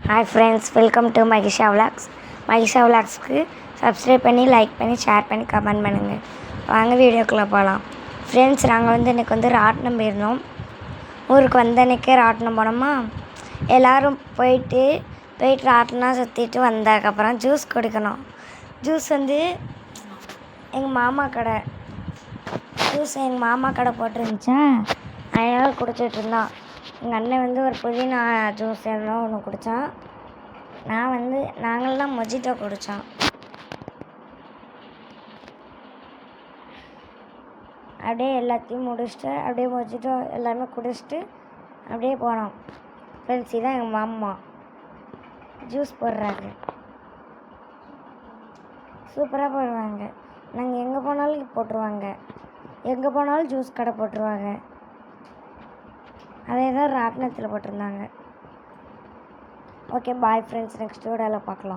Hi friends, welcome to Mahisha vlogs. Mahisha விலாக்ஸ்க்கு subscribe பண்ணி, like பண்ணி, ஷேர் பண்ணி, கமெண்ட் பண்ணுங்கள். வாங்க வீடியோக்குள்ளே போகலாம். ஃப்ரெண்ட்ஸ், நாங்கள் இன்றைக்கி ராட்டினம் போயிருந்தோம். ஊருக்கு அன்றைக்கே ராட்டினம் போனோமா. எல்லோரும் போயிட்டு ராட்டினம் சுற்றிட்டு வந்ததுக்கப்புறம் ஜூஸ் குடிக்கணும். ஜூஸ் எங்கள் மாமா கடை போட்டிருந்துச்சா, அதனால் குடிச்சிட்டு இருந்தோம். எங்கள் அண்ணன் ஒரு புதினா ஜூஸ் எல்லாம் ஒன்று குடித்தான். நாங்கள்லாம் மொஜிட்டோ குடித்தோம். அப்படியே எல்லாத்தையும் முடிச்சுட்டு அப்படியே மொஜிட்டோ எல்லாமே குடிச்சிட்டு அப்படியே போனோம். ஃப்ரெண்ட்ஸ், தான் எங்கள் மாமா ஜூஸ் போடுறாங்க. சூப்பராக போடுவாங்க. நாங்கள் எங்கே போனாலும் போட்டுருவாங்க. எங்கே போனாலும் ஜூஸ் கடை போட்டுருவாங்க. அதே தான் ராட்டினத்தில் போட்டிருந்தாங்க. Okay, bye friends. நெக்ஸ்ட் வீடியோவில் பார்க்கலாம்.